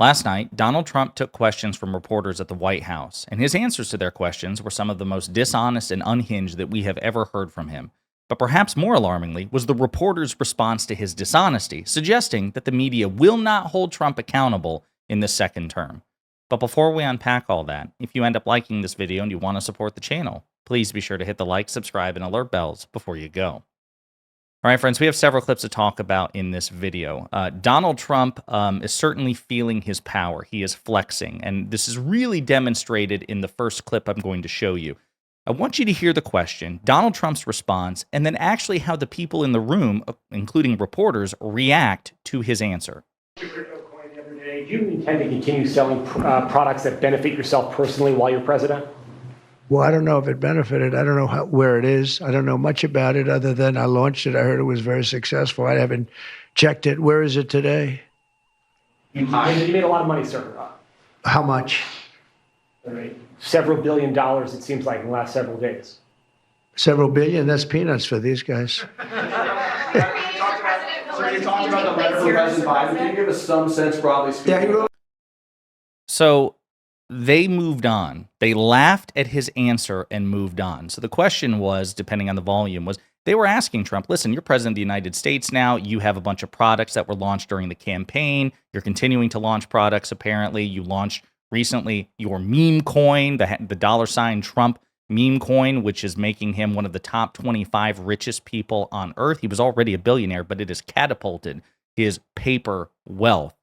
Last night, Donald Trump took questions from reporters at the White House, and his answers to their questions were some of the most dishonest and unhinged that we have ever heard from him. But perhaps more alarmingly was the reporters' response to his dishonesty, suggesting that the media will not hold Trump accountable in the second term. But before we unpack all that, if you end up liking this video and you want to support the channel, please be sure to hit the like, subscribe, and alert bells before you go. All right, friends, we have several clips to talk about in this video. Donald Trump is certainly feeling his power. He is flexing, and this is really demonstrated in the first clip I'm going to show you. I want you to hear the question, Donald Trump's response, and then actually how the people in the room, including reporters, react to his answer. Do you intend to continue selling products that benefit yourself personally while you're president? Well, I don't know if it benefited. I don't know where it is. I don't know much about it other than I launched it. I heard it was very successful. I haven't checked it. Where is it today? You made a lot of money, sir. How much? All right. Several $1 billion, it seems like, in the last several days. Several billion? That's peanuts for these guys. Sir, you talked about the letter from President Biden. Can you give us some sense, broadly speaking? Yeah, So they moved on. They laughed at his answer and moved on. So the question was, depending on the volume, was they were asking Trump, listen, you're president of the United States now. You have a bunch of products that were launched during the campaign. You're continuing to launch products, apparently. You launched recently your meme coin, the $ Trump meme coin, which is making him one of the top 25 richest people on earth. He was already a billionaire, but it has catapulted his paper wealth.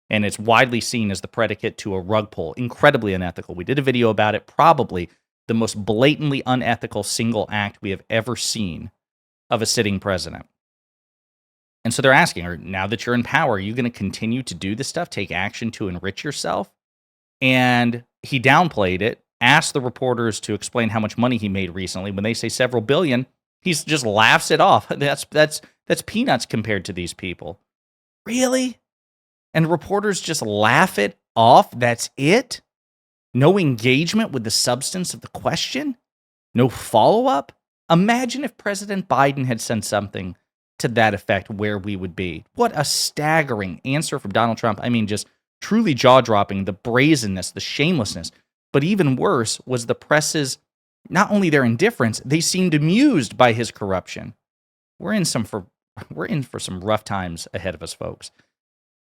And it's widely seen as the predicate to a rug pull. Incredibly unethical. We did a video about it. Probably the most blatantly unethical single act we have ever seen of a sitting president. And so they're asking, now that you're in power, are you going to continue to do this stuff, take action to enrich yourself? And he downplayed it, asked the reporters to explain how much money he made recently. When they say several billion, he just laughs it off. That's peanuts compared to these people. Really? And reporters just laugh it off? That's it? No engagement with the substance of the question? No follow-up? Imagine if President Biden had said something to that effect, where we would be. What a staggering answer from Donald Trump. I mean, just truly jaw-dropping, the brazenness, the shamelessness. But even worse was the press's, not only their indifference, they seemed amused by his corruption. We're in for some rough times ahead of us, folks.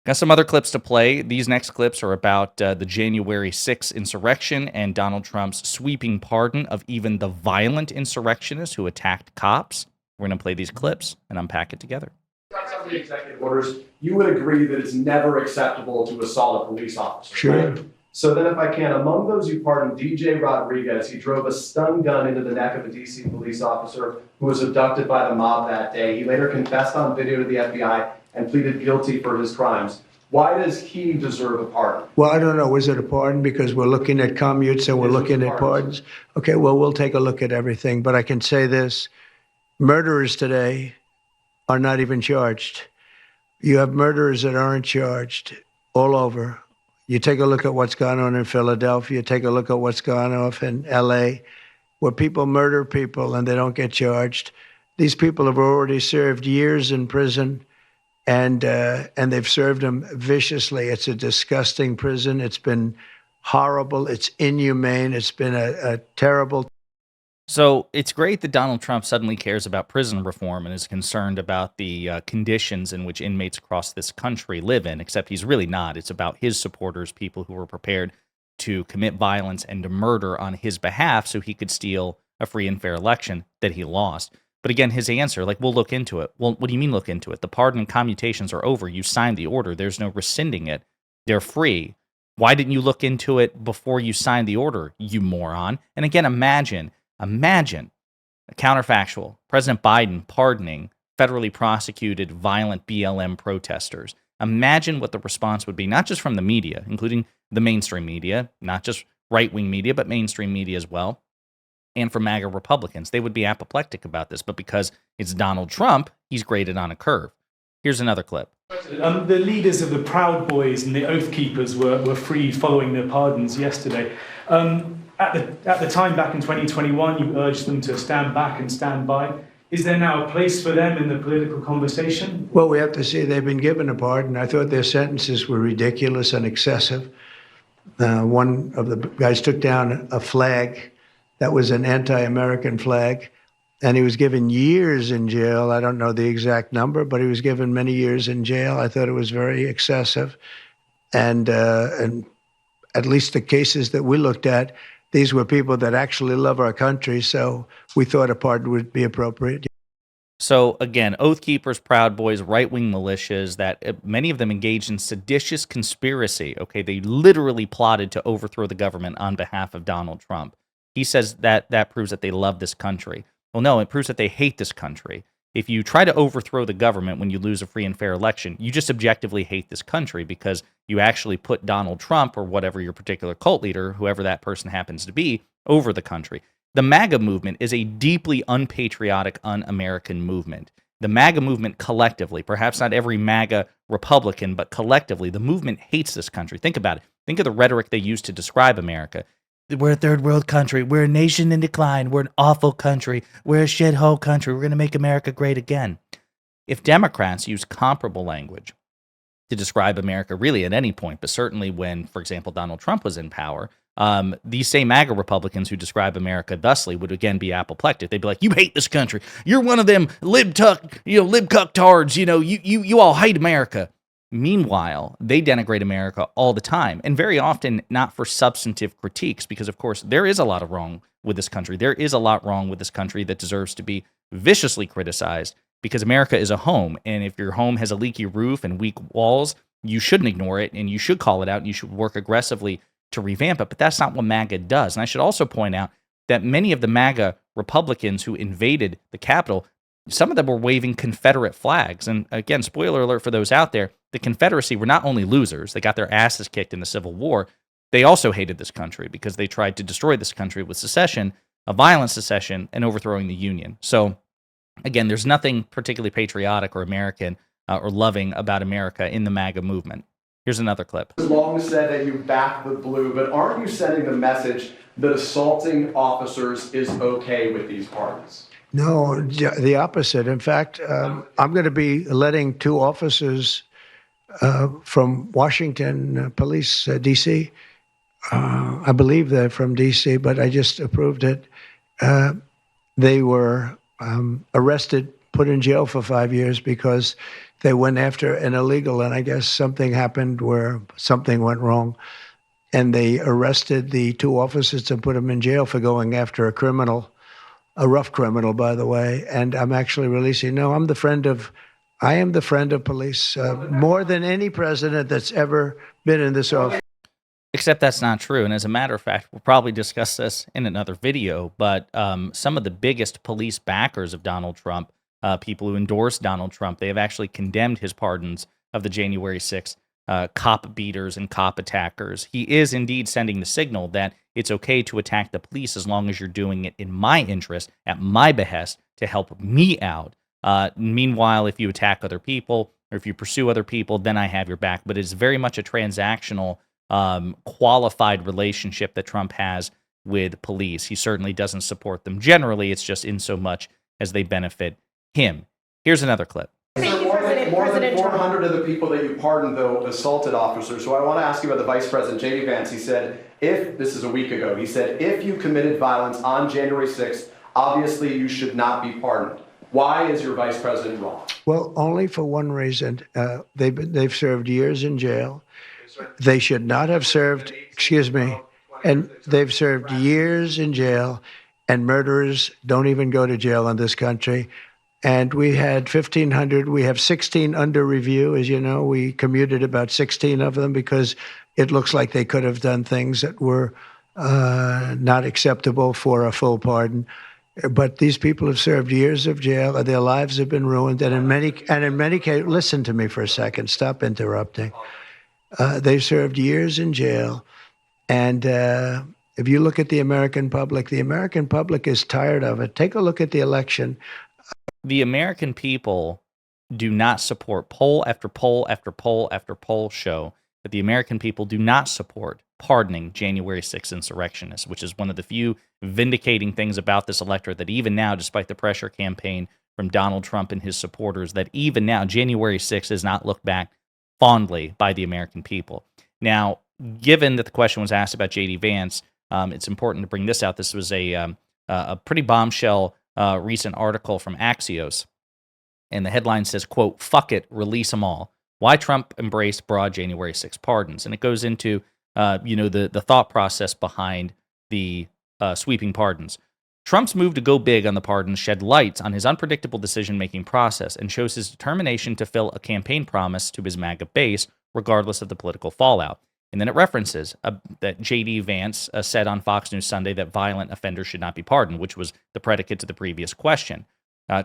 Got some other clips to play. These next clips are about the January 6th insurrection and Donald Trump's sweeping pardon of even the violent insurrectionists who attacked cops. We're going to play these clips and unpack it together. Some of the executive orders, you would agree that it's never acceptable to assault a police officer. Sure. Right? So then if I can, among those you pardoned DJ Rodriguez, he drove a stun gun into the neck of a DC police officer who was abducted by the mob that day. He later confessed on video to the FBI and pleaded guilty for his crimes. Why does he deserve a pardon? Well, I don't know. Was it a pardon? Because we're looking at commutes and we're looking at pardons. Okay, well, we'll take a look at everything. But I can say this. Murderers today are not even charged. You have murderers that aren't charged all over. You take a look at what's gone on in Philadelphia. Take a look at what's gone on in L.A., where people murder people and they don't get charged. These people have already served years in prison. And they've served them viciously. It's a disgusting prison. It's been horrible. It's inhumane. It's been a terrible. So it's great that Donald Trump suddenly cares about prison reform and is concerned about the conditions in which inmates across this country live in, except he's really not. It's about his supporters, people who were prepared to commit violence and to murder on his behalf so he could steal a free and fair election that he lost. But again, his answer, like, we'll look into it. Well, what do you mean look into it? The pardon and commutations are over. You signed the order. There's no rescinding it. They're free. Why didn't you look into it before you signed the order, you moron? And again, imagine, a counterfactual, President Biden pardoning federally prosecuted violent BLM protesters. Imagine what the response would be, not just from the media, including the mainstream media, not just right-wing media, but mainstream media as well. And for MAGA Republicans, they would be apoplectic about this. But because it's Donald Trump, he's graded on a curve. Here's another clip. The leaders of the Proud Boys and the Oath Keepers were freed following their pardons yesterday. At the time, back in 2021, you urged them to stand back and stand by. Is there now a place for them in the political conversation? Well, we have to see. They've been given a pardon. I thought their sentences were ridiculous and excessive. One of the guys took down a flag that was an anti-American flag, and he was given years in jail. I don't know the exact number, but he was given many years in jail. I thought it was very excessive. And at least the cases that we looked at, these were people that actually love our country, so we thought a pardon would be appropriate. So again, Oath Keepers, Proud Boys, right-wing militias that many of them engaged in seditious conspiracy. Okay, they literally plotted to overthrow the government on behalf of Donald Trump. He says that proves that they love this country. Well, no, it proves that they hate this country. If you try to overthrow the government when you lose a free and fair election, you just objectively hate this country because you actually put Donald Trump or whatever your particular cult leader, whoever that person happens to be, over the country. The MAGA movement is a deeply unpatriotic, un-American movement. The MAGA movement collectively, perhaps not every MAGA Republican, but collectively, the movement hates this country. Think about it. Think of the rhetoric they use to describe America. We're a third world country. We're a nation in decline. We're an awful country. We're a shithole country. We're going to make America great again. If Democrats use comparable language to describe America really at any point, but certainly when, for example, Donald Trump was in power, these same MAGA Republicans who describe America thusly would again be apoplectic. They'd be like, "You hate this country. You're one of them libcucktards. You all hate America." Meanwhile, they denigrate America all the time, and very often not for substantive critiques, because, of course, there is a lot of wrong with this country. There is a lot wrong with this country that deserves to be viciously criticized, because America is a home, and if your home has a leaky roof and weak walls, you shouldn't ignore it, and you should call it out, and you should work aggressively to revamp it, but that's not what MAGA does. And I should also point out that many of the MAGA Republicans who invaded the Capitol, some of them were waving Confederate flags. And again, spoiler alert for those out there, the Confederacy were not only losers, they got their asses kicked in the Civil War, they also hated this country because they tried to destroy this country with secession, a violent secession, and overthrowing the Union. So again, there's nothing particularly patriotic or American or loving about America in the MAGA movement. Here's another clip. You've long said that you back the blue, but aren't you sending the message that assaulting officers is okay with these pardons? No, the opposite. In fact, I'm going to be letting two officers from Washington Police, D.C. I believe they're from D.C., but I just approved it. They were arrested, put in jail for 5 years because they went after an illegal, and I guess something happened where something went wrong. And they arrested the two officers and put them in jail for going after a criminal, a rough criminal, by the way. And I'm actually releasing. No, I am the friend of police, more than any president that's ever been in this office. Except that's not true. And as a matter of fact, we'll probably discuss this in another video, but some of the biggest police backers of Donald Trump, people who endorse Donald Trump, they have actually condemned his pardons of the January 6th cop beaters and cop attackers. He is indeed sending the signal that it's okay to attack the police as long as you're doing it in my interest, at my behest, to help me out. Meanwhile, if you attack other people or if you pursue other people, then I have your back. But it's very much a transactional, qualified relationship that Trump has with police. He certainly doesn't support them. Generally, it's just in so much as they benefit him. Here's another clip. More than 400 of the people that you pardoned, though, assaulted officers. So I want to ask you about the Vice President, J.D. Vance. He said, this is a week ago, he said, if you committed violence on January 6th, obviously you should not be pardoned. Why is your Vice President wrong? Well, only for one reason. They've served years in jail. They should not have served, and they've served years in jail, and murderers don't even go to jail in this country. And we had 1,500. We have 16 under review. As you know, we commuted about 16 of them because it looks like they could have done things that were not acceptable for a full pardon. But these people have served years of jail, and their lives have been ruined. And in many cases, listen to me for a second. Stop interrupting. They've served years in jail, and if you look at the American public is tired of it. Take a look at the election. The American people do not support poll after poll after poll after poll show that the American people do not support pardoning January 6th insurrectionists, which is one of the few vindicating things about this electorate that even now, despite the pressure campaign from Donald Trump and his supporters that even now, January 6th is not looked back fondly by the American people. Now, given that the question was asked about J.D. Vance, it's important to bring this out. This was a pretty bombshell recent article from Axios. And the headline says, quote, "Fuck it, release them all. Why Trump embraced broad January 6 pardons." And it goes into, the thought process behind the sweeping pardons. Trump's move to go big on the pardons shed light on his unpredictable decision-making process and shows his determination to fill a campaign promise to his MAGA base, regardless of the political fallout. And then it references that J.D. Vance said on Fox News Sunday that violent offenders should not be pardoned, which was the predicate to the previous question.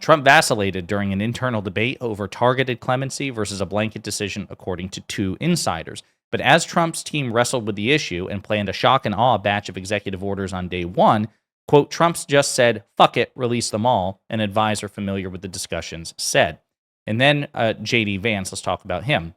Trump vacillated during an internal debate over targeted clemency versus a blanket decision, according to two insiders. But as Trump's team wrestled with the issue and planned a shock and awe batch of executive orders on day one, quote, "Trump's just said, fuck it, release them all," an advisor familiar with the discussions said. And then J.D. Vance, let's talk about him.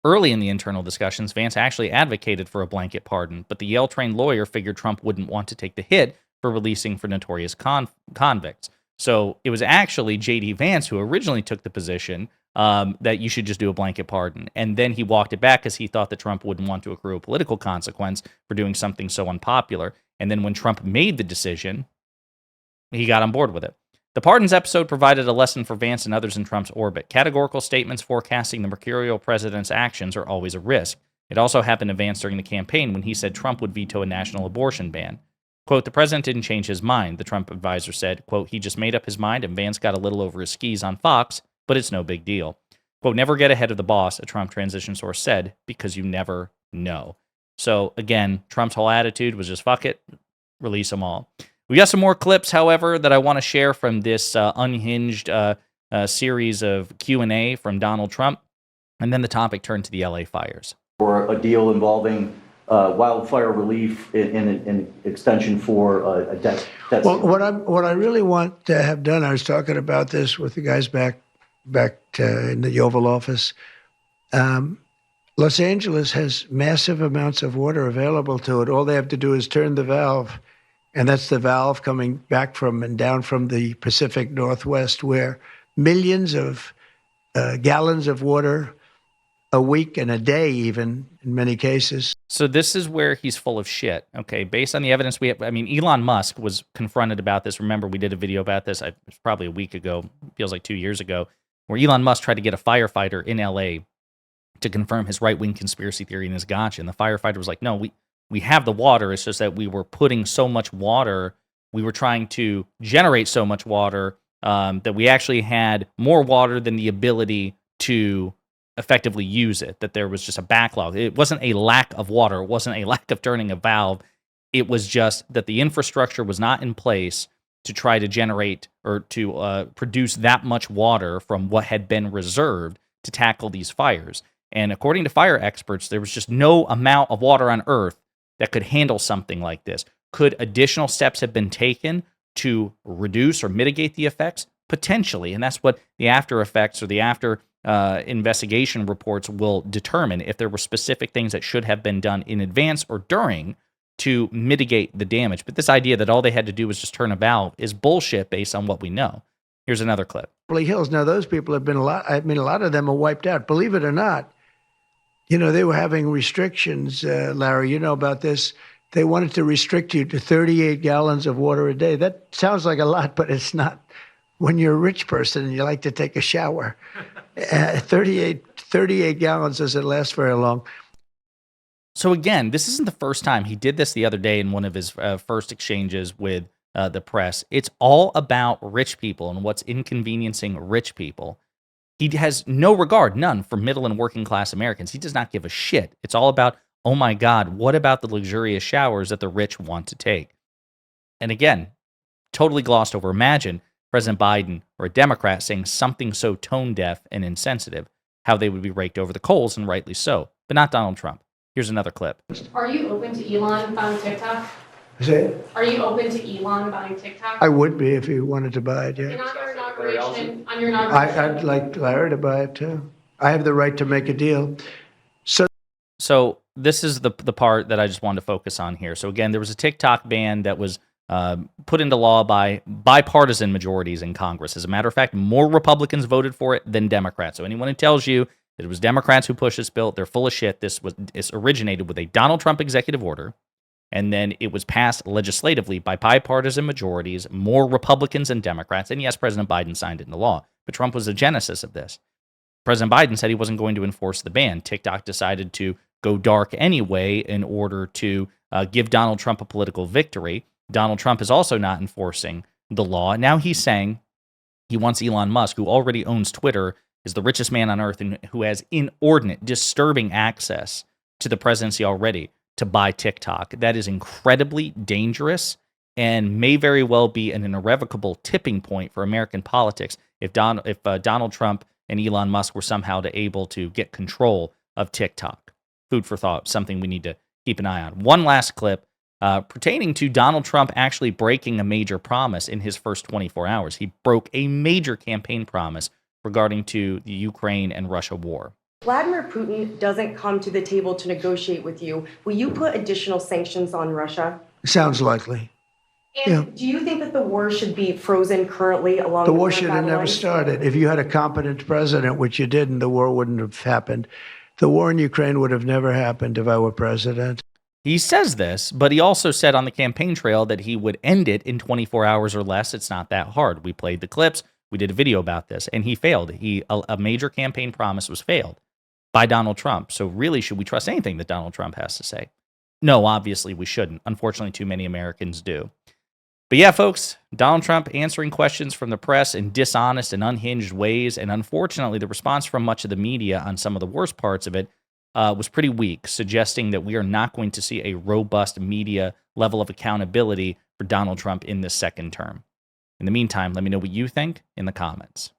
Early in the internal discussions, Vance actually advocated for a blanket pardon, but the Yale-trained lawyer figured Trump wouldn't want to take the hit for releasing for notorious convicts. So it was actually J.D. Vance who originally took the position that you should just do a blanket pardon. And then he walked it back because he thought that Trump wouldn't want to accrue a political consequence for doing something so unpopular. And then when Trump made the decision, he got on board with it. The pardons episode provided a lesson for Vance and others in Trump's orbit. Categorical statements forecasting the mercurial president's actions are always a risk. It also happened to Vance during the campaign when he said Trump would veto a national abortion ban. Quote, "The president didn't change his mind," the Trump advisor said. Quote, "He just made up his mind and Vance got a little over his skis on Fox, but it's no big deal." Quote, "Never get ahead of the boss," a Trump transition source said, "because you never know." So again, Trump's whole attitude was just fuck it, release them all. We got some more clips, however, that I want to share from this unhinged series of Q&A from Donald Trump. And then the topic turned to the LA fires. For a deal involving wildfire relief in extension for a debt. Well, what I really want to have done, I was talking about this with the guys back in the Oval Office. Los Angeles has massive amounts of water available to it. All they have to do is turn the valve, and that's the valve coming back from and down from the Pacific Northwest, where millions of gallons of water a week and a day, even in many cases. So this is where he's full of shit. Okay, based on the evidence we have, I mean, Elon Musk was confronted about this. Remember, we did a video about this. It was probably a week ago, feels like 2 years ago, where Elon Musk tried to get a firefighter in LA to confirm his right-wing conspiracy theory and his gotcha. And the firefighter was like, "No, we have the water. It's just that we were putting so much water. We were trying to generate so much water that we actually had more water than the ability to effectively use it, that there was just a backlog. It wasn't a lack of water. It wasn't a lack of turning a valve. It was just that the infrastructure was not in place to try to generate or to produce that much water from what had been reserved to tackle these fires." And according to fire experts, there was just no amount of water on Earth that could handle something like this. Could additional steps have been taken to reduce or mitigate the effects? Potentially. And that's what the after effects or the after investigation reports will determine, if there were specific things that should have been done in advance or during to mitigate the damage. But this idea that all they had to do was just turn a valve is bullshit based on what we know. Here's another clip. Beverly Hills. Now, those people have been a lot of them are wiped out. Believe it or not, they were having restrictions, Larry, you know about this. They wanted to restrict you to 38 gallons of water a day. That sounds like a lot, but it's not. When you're a rich person and you like to take a shower, 38 gallons doesn't last very long. So again, this isn't the first time. He did this the other day in one of his first exchanges with the press. It's all about rich people and what's inconveniencing rich people. He has no regard, none, for middle and working class Americans. He does not give a shit. It's all about, oh my God, what about the luxurious showers that the rich want to take? And again, totally glossed over. Imagine President Biden or a Democrat saying something so tone deaf and insensitive, how they would be raked over the coals, and rightly so, but not Donald Trump. Here's another clip. Are you open to Elon buying TikTok? Say it? Are you open to Elon buying TikTok? I would be if he wanted to buy it, yeah. And on your inauguration, I'd like Larry to buy it too. I have the right to make a deal. So this is the part that I just wanted to focus on here. So again, there was a TikTok ban that was put into law by bipartisan majorities in Congress. As a matter of fact, more Republicans voted for it than Democrats. So anyone who tells you that it was Democrats who pushed this bill, they're full of shit. This originated with a Donald Trump executive order, and then it was passed legislatively by bipartisan majorities, more Republicans than Democrats. And yes, President Biden signed it into law, but Trump was the genesis of this. President Biden said he wasn't going to enforce the ban. TikTok decided to go dark anyway in order to give Donald Trump a political victory. Donald Trump is also not enforcing the law. Now he's saying he wants Elon Musk, who already owns Twitter, is the richest man on earth and who has inordinate, disturbing access to the presidency already, to buy TikTok. That is incredibly dangerous and may very well be an irrevocable tipping point for American politics if Donald Trump and Elon Musk were somehow able to get control of TikTok. Food for thought, something we need to keep an eye on. One last clip pertaining to Donald Trump actually breaking a major promise in his first 24 hours. He broke a major campaign promise regarding to the Ukraine and Russia war. Vladimir Putin doesn't come to the table to negotiate with you. Will you put additional sanctions on Russia? Sounds likely. And do you think that the war should be frozen currently along The the war should have never started. If you had a competent president, which you didn't, the war wouldn't have happened. The war in Ukraine would have never happened if I were president. He says this, but he also said on the campaign trail that he would end it in 24 hours or less. It's not that hard. We played the clips. We did a video about this, and he failed. A major campaign promise was failed by Donald Trump. So really, should we trust anything that Donald Trump has to say? No, obviously we shouldn't. Unfortunately, too many Americans do. But yeah, folks, Donald Trump answering questions from the press in dishonest and unhinged ways, and unfortunately, the response from much of the media on some of the worst parts of it was pretty weak, suggesting that we are not going to see a robust media level of accountability for Donald Trump in this second term. In the meantime, let me know what you think in the comments.